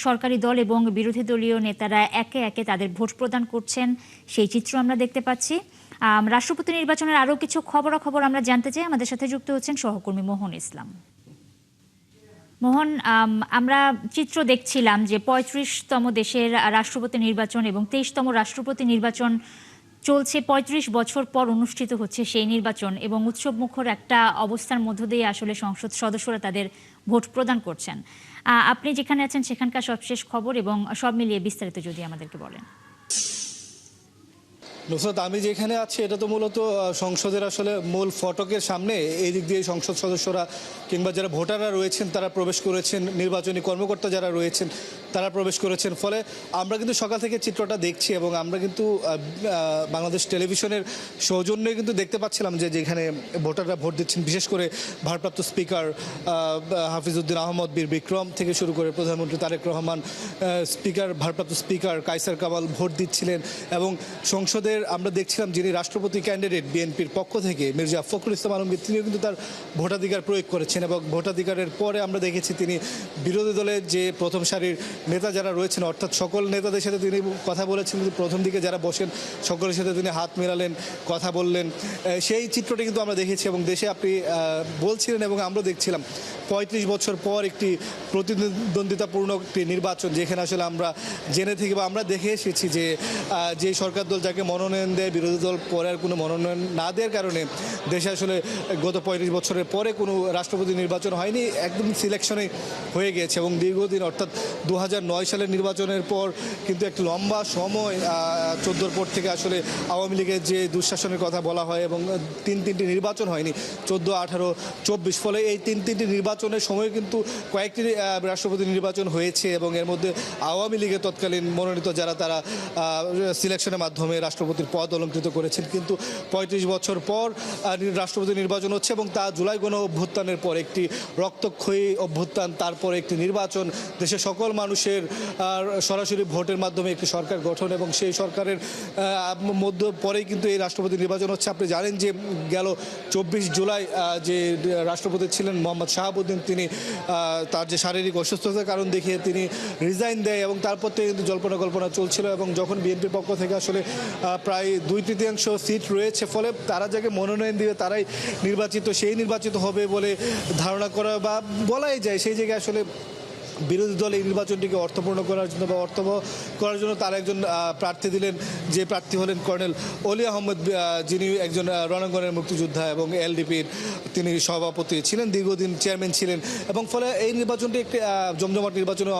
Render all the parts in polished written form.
সরকারি দল এবং বিরোধী দলীয় নেতারা একে একে তাদের ভোট প্রদান করছেন, সেই চিত্র আমরা দেখতে পাচ্ছি। রাষ্ট্রপতি নির্বাচনের আরও কিছু খবরাখবর আমরা জানতে চাই। আমাদের সাথে যুক্ত হচ্ছেন সহকর্মী মোহন ইসলাম। মোহন, আমরা চিত্র দেখছিলাম যে ৩৫তম দেশের রাষ্ট্রপতি নির্বাচন এবং ২৩তম রাষ্ট্রপতি নির্বাচন চলছে। ৩৫ বছর পর অনুষ্ঠিত হচ্ছে সেই নির্বাচন এবং উৎসবমুখর একটা অবস্থার মধ্য দিয়ে আসলে সংসদ সদস্যরা তাদের ভোট প্রদান করছেন। আপনি যেখানে আছেন সেখানকার সবশেষ খবর এবং সব মিলিয়ে বিস্তারিত যদি আমাদেরকে বলেন। নুসরাত, আমি যেখানে আছি এটা তো মূলত সংসদের আসলে মূল ফটকের সামনে। এই দিক দিয়ে সংসদ সদস্যরা কিংবা যারা ভোটাররা রয়েছেন তারা প্রবেশ করেছেন, নির্বাচনী কর্মকর্তা যারা রয়েছেন তারা প্রবেশ করেছেন। ফলে আমরা কিন্তু সকাল থেকে চিত্রটা দেখছি এবং আমরা কিন্তু বাংলাদেশ টেলিভিশনের সৌজন্যে কিন্তু দেখতে পাচ্ছিলাম যে যেখানে ভোটাররা ভোট দিচ্ছেন, বিশেষ করে ভারপ্রাপ্ত স্পিকার হাফিজউদ্দিন আহমদ বীর বিক্রম থেকে শুরু করে প্রধানমন্ত্রী তারেক রহমান, ভারপ্রাপ্ত স্পিকার কায়সার কামাল ভোট দিচ্ছিলেন। এবং সংসদের আমরা দেখছিলাম যিনি রাষ্ট্রপতি ক্যান্ডিডেট বিএনপির পক্ষ থেকে মির্জা ফখরুল ইসলাম আলমগীর, তিনিও কিন্তু তার ভোটাধিকার প্রয়োগ করেছেন এবং ভোটাধিকারের পরে আমরা দেখেছি তিনি বিরোধী দলের যে প্রথম সারির নেতা যারা রয়েছেন, অর্থাৎ সকল নেতাদের সাথে তিনি কথা বলেছেন। প্রথম দিকে যারা বসেন সকলের সাথে তিনি হাত মেলালেন, কথা বললেন, সেই চিত্রটি কিন্তু আমরা দেখেছি। এবং দেশে আপনি বলছিলেন এবং আমরা দেখছিলাম ৩৫ বছর পর একটি প্রতিদ্বন্দ্বিতাপূর্ণ একটি নির্বাচন, যেখানে আসলে আমরা জেনে থেকে বা আমরা দেখে এসেছি যে সরকার দল যাকে মনোনয়ন দেয়, বিরোধী দল পরে আর কোনো মনোনয়ন না দেওয়ার কারণে দেশে আসলে গত ৩৫ বছরের পরে কোনো রাষ্ট্রপতি নির্বাচন হয়নি, একদম সিলেকশনে হয়ে গিয়েছে। এবং দীর্ঘদিন অর্থাৎ ২০০৯ সালের নির্বাচনের পর কিন্তু একটা লম্বা সময় ১৪ পর থেকে আসলে আওয়ামী লীগের যে দুঃশাসনের কথা বলা হয় এবং তিনটি নির্বাচন হয়নি, ১৪, ১৮, ২৪। ফলে এই তিনটি নির্বাচনের সময় কিন্তু কয়েকটি রাষ্ট্রপতি নির্বাচন হয়েছে এবং এর মধ্যে আওয়ামী লীগের তৎকালীন মনোনীত যারা তারা সিলেকশনের মাধ্যমে রাষ্ট্রপতির পদ অলঙ্কৃত করেছেন। কিন্তু ৩৫ বছর পর রাষ্ট্রপতি নির্বাচন হচ্ছে এবং তা জুলাই গণ অভ্যুত্থানের পর একটি রক্তক্ষয়ী অভ্যুত্থান, তারপরে একটি নির্বাচন, দেশের সকল মানুষের সরাসরি ভোটের মাধ্যমে একটি সরকার গঠন এবং সেই সরকারের মধ্য পরেই কিন্তু এই রাষ্ট্রপতি নির্বাচন হচ্ছে। আপনি জানেন যে গেল ২৪ জুলাই যে রাষ্ট্রপতি ছিলেন মোহাম্মদ শাহাবুদ্দিন, তিনি তার যে শারীরিক অসুস্থতার কারণ দেখিয়ে তিনি রিজাইন দেয় এবং তারপর থেকে কিন্তু জল্পনা কল্পনা চলছিল। এবং যখন বিএনপির পক্ষ থেকে আসলে প্রায় ২/৩ সিট রয়েছে, ফলে তারা যাকে মনোনয়ন দিবে তারাই সেই নির্বাচিত হবে বলে ধারণা করা বা বলাই যায়। সেই জায়গায় আসলে বিরোধী দল এই নির্বাচনটিকে অর্থপূর্ণ করার জন্য বা অর্থবহ করার জন্য তারা একজন প্রার্থী দিলেন, যে প্রার্থী হলেন কর্নেল অলি আহমদ, যিনি একজন রণাঙ্গনের মুক্তিযোদ্ধা এবং এলডিপির তিনি সভাপতি ছিলেন, দীর্ঘদিন চেয়ারম্যান ছিলেন। এবং ফলে এই নির্বাচনটি একটি জমজমাট নির্বাচনে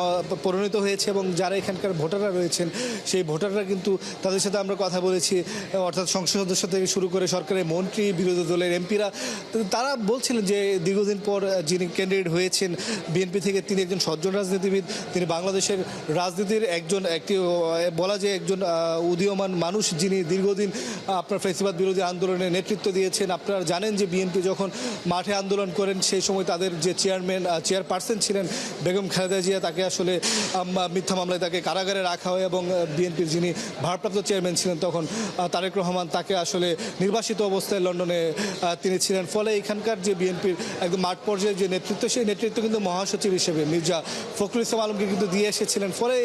পরিণত হয়েছে এবং যারা এখানকার ভোটাররা রয়েছেন সেই ভোটাররা কিন্তু তাদের সাথে আমরা কথা বলেছি, অর্থাৎ সংসদ সদস্য থেকে শুরু করে সরকারের মন্ত্রী, বিরোধী দলের এমপিরা, তারা বলছিলেন যে দীর্ঘদিন পর যিনি ক্যান্ডিডেট হয়েছেন বিএনপি থেকে, তিনি একজন সজ্জন রাজনীতিবিদ, তিনি বাংলাদেশের রাজনীতির একটি বলা যায় একজন উদীয়মান মানুষ, যিনি দীর্ঘদিন আপনার ফ্যাসিবাদ বিরোধী আন্দোলনে নেতৃত্ব দিয়েছেন। আপনারা জানেন যে বিএনপি যখন মাঠে আন্দোলন করেন সেই সময় তাদের যে চেয়ারপারসন ছিলেন বেগম খালেদা জিয়া, তাকে আসলে মিথ্যা মামলায় তাকে কারাগারে রাখা হয় এবং বিএনপির যিনি ভারপ্রাপ্ত চেয়ারম্যান ছিলেন তখন তারেক রহমান, তাকে আসলে নির্বাসিত অবস্থায় লন্ডনে তিনি ছিলেন। ফলে এখানকার যে বিএনপির একদম মাঠ পর্যায়ে যে নেতৃত্ব, সেই নেতৃত্ব কিন্তু মহাসচিব হিসেবে মির্জা ফখরুল ইসলাম আলমগীর কিন্তু দিয়ে এসেছিলেন। ফলে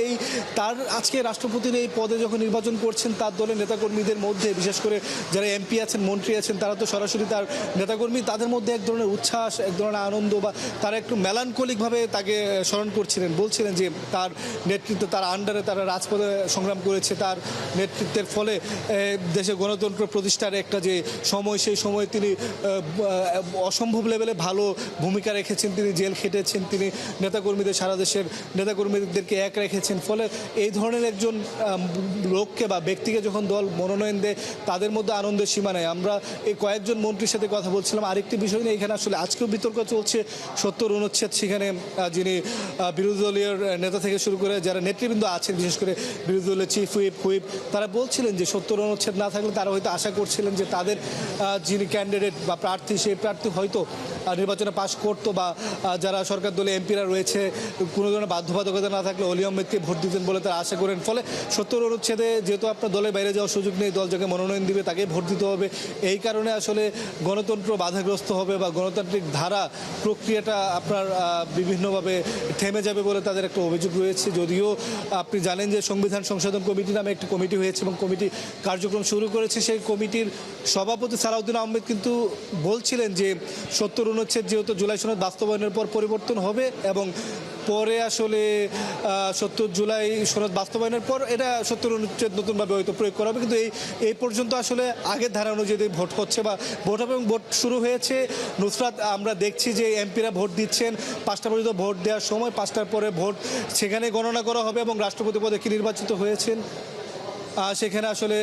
তার আজকে রাষ্ট্রপতির এই পদে যখন নির্বাচন করছেন, তার দলের নেতাকর্মীদের মধ্যে বিশেষ করে যারা এমপি আছেন, মন্ত্রী আছেন, তারা তো সরাসরি তার নেতাকর্মী, তাদের মধ্যে এক ধরনের উচ্ছ্বাস, এক ধরনের আনন্দ বা তারা একটু মেলানকলিকভাবে তাকে স্মরণ করছিলেন, বলছিলেন যে তার নেতৃত্ব, তার আন্ডারে তারা রাজপথে সংগ্রাম করেছে, তার নেতৃত্বের ফলে দেশে গণতন্ত্র প্রতিষ্ঠার একটা যে সময়, সেই সময় তিনি অসম্ভব লেভেলে ভালো ভূমিকা রেখেছেন, তিনি জেল খেটেছেন, তিনি নেতাকর্মীদের সারা দেশের নেতাকর্মীদেরকে এক রেখেছেন। ফলে এই ধরনের একজন লোককে বা ব্যক্তিকে যখন দল মনোনয়ন দেয়, তাদের মধ্যে আনন্দের সীমা নেই। আমরা এই কয়েকজন মন্ত্রীর সাথে কথা বলছিলাম। আরেকটি বিষয় নিয়ে এখানে আসলে আজকেও বিতর্ক চলছে, ৭০ অনুচ্ছেদ, সেখানে যিনি বিরোধী দলীয় নেতা থেকে শুরু করে যারা নেতৃবৃন্দ আছেন, বিশেষ করে বিরোধী দলের চিফ হুইপ, তারা বলছিলেন যে ৭০ অনুচ্ছেদ না থাকলে তারা হয়তো আশা করছিলেন যে তাদের যিনি ক্যান্ডিডেট বা প্রার্থী, সেই প্রার্থী হয়তো নির্বাচনে পাশ করতো বা যারা সরকার দলে এমপিরা রয়েছে কোনো ধরনের বাধ্যবাধকতা না থাকলে অলি আহমেদকে ভোট দিতেন বলে তারা আশা করেন। ফলে ৭০ অনুচ্ছেদে যেহেতু আপনার দলের বাইরে যাওয়ার সুযোগ নেই, দল যাকে মনোনয়ন দিবে তাকেই ভোট দিতে হবে, এই কারণে আসলে গণতন্ত্র বাধাগ্রস্ত হবে বা গণতান্ত্রিক ধারা প্রক্রিয়াটা আপনার বিভিন্নভাবে থেমে যাবে বলে তাদের একটা অভিযোগ রয়েছে। যদিও আপনি জানেন যে সংবিধান সংশোধন কমিটি নামে একটি কমিটি হয়েছে এবং কমিটি কার্যক্রম শুরু করেছে। সেই কমিটির সভাপতি সালাউদ্দিন আহমেদ কিন্তু বলছিলেন যে ৭০ অনুচ্ছেদ যেহেতু জুলাই সনদ বাস্তবায়নের পর পরিবর্তন হবে এবং পরে আসলে ৭০ জুলাই সনদ বাস্তবায়নের পর এটা ৭০ অনুচ্ছেদ নতুনভাবে হয়তো প্রয়োগ করা হবে, কিন্তু এই পর্যন্ত আসলে আগের ধারা অনুযায়ী ভোট হচ্ছে বা ভোট এবং ভোট শুরু হয়েছে। নুসরাত, আমরা দেখছি যে এমপিরা ভোট দিচ্ছেন, 5টা পর্যন্ত ভোট দেওয়ার সময়, 5টার পরে ভোট সেখানে গণনা করা হবে এবং রাষ্ট্রপতি পদে কি নির্বাচিত হয়েছেন সেখানে আসলে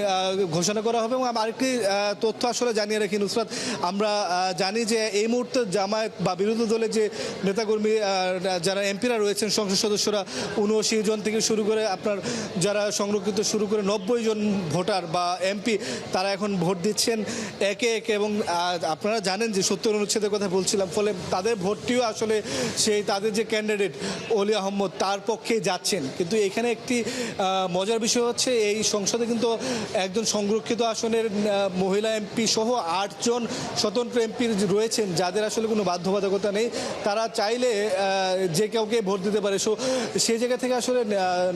ঘোষণা করা হবে। এবং আরেকটি তথ্য আসলে জানিয়ে রাখি নুসরাত, আমরা জানি যে এই মুহূর্তে জামায়াত বা বিরোধী দলের যে নেতাকর্মী যারা এমপিরা রয়েছেন, সংসদ সদস্যরা 79 জন থেকে শুরু করে আপনার যারা সংরক্ষিত শুরু করে 90 জন ভোটার বা এমপি তারা এখন ভোট দিচ্ছেন একে একে। এবং আপনারা জানেন যে ৭০ অনুচ্ছেদের কথা বলছিলাম, ফলে তাদের ভোটটিও আসলে সেই তাদের যে ক্যান্ডিডেট অলি আহমদ তার পক্ষেই যাচ্ছেন। কিন্তু এখানে একটি মজার বিষয় হচ্ছে এই সংসদে কিন্তু একজন সংরক্ষিত আসনের মহিলা এমপি সহ 8 জন স্বতন্ত্র এমপি রয়েছেন যাদের আসলে কোনো বাধ্যবাধকতা নেই, তারা চাইলে যে কাউকে ভোট দিতে পারে। সেই জায়গা থেকে আসলে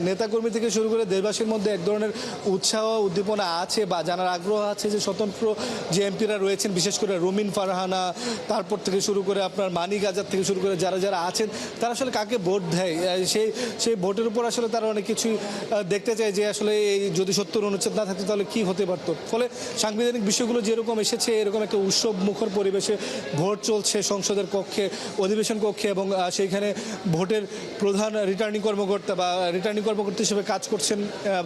নেতাকর্মী থেকে শুরু করে দেশবাসীর মধ্যে এক ধরনের উৎসাহ উদ্দীপনা আছে বা জানার আগ্রহ আছে যে স্বতন্ত্র যে এমপিরা রয়েছেন, বিশেষ করে রুমিন ফারহানা, তারপর থেকে শুরু করে আপনার মানিক আজাদ থেকে শুরু করে যারা যারা আছেন তারা আসলে কাকে ভোট দেয় সেই ভোটের উপর আসলে তারা অনেক কিছুই দেখতে চায় যে আসলে এই যদি ৭০ অনুচ্ছেদ না থাকতো তাহলে কি হতে পারতো। ফলে সাংবিধানিক বিষয়গুলো যেরকম এসেছে এরকম একটা উৎসব মুখর পরিবেশে ভোট চলছে সংসদের কক্ষে, অধিবেশন কক্ষে, এবং সেইখানে ভোটের প্রধান রিটার্নিং কর্মকর্তা বা রিটার্নিং কর্মকর্তা হিসেবে কাজ করছেন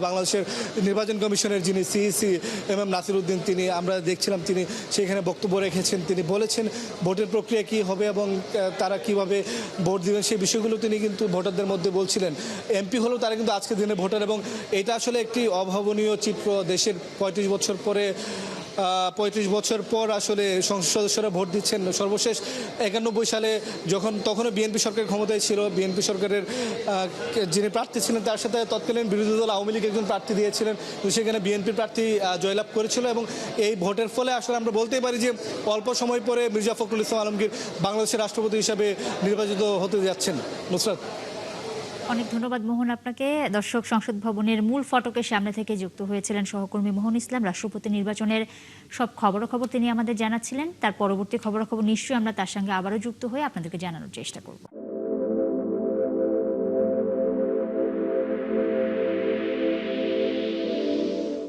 বাংলাদেশের নির্বাচন কমিশনের যিনি সিইসি এম নাসির উদ্দিন, তিনি আমরা দেখছিলাম তিনি সেখানে বক্তব্য রেখেছেন। তিনি বলেছেন ভোটের প্রক্রিয়া কি হবে এবং তারা কিভাবে ভোট দিবেন সেই বিষয়গুলো তিনি কিন্তু ভোটারদের মধ্যে বলছিলেন। এমপি হলেও তারা কিন্তু আজকের দিনে ভোটার, এবং এটা আসলে একটি অভাবনীয় চিত্র। দেশের 35 বছর পর আসলে সংসদ সদস্যরা ভোট দিচ্ছেন। সর্বশেষ 91 সালে তখনও বিএনপি সরকার ক্ষমতায় ছিল, বিএনপি সরকারের যিনি প্রার্থী ছিলেন তার সাথে তৎকালীন বিরোধী দল আওয়ামী লীগ একজন প্রার্থী দিয়েছিলেন, সেখানে বিএনপির প্রার্থী জয়লাভ করেছিল। এবং এই ভোটের ফলে আসলে আমরা বলতেই পারি যে অল্প সময় পরে মির্জা ফখরুল ইসলাম আলমগীর বাংলাদেশের রাষ্ট্রপতি হিসাবে নির্বাচিত হতে যাচ্ছেন। নুসরাত, অনেক ধন্যবাদ মোহন আপনাকে। দর্শক, সংসদ ভবনের মূল ফটকের সামনে থেকে যুক্ত হয়েছিলেন সহকর্মী মোহন ইসলাম। রাষ্ট্রপতি নির্বাচনের সব খবরাখবর তিনি আমাদের জানাচ্ছিলেন। তার পরবর্তী খবরাখবর নিশ্চয়ই আমরা তার সঙ্গে আবারও যুক্ত হয়ে আপনাদেরকে জানানোর চেষ্টা করব।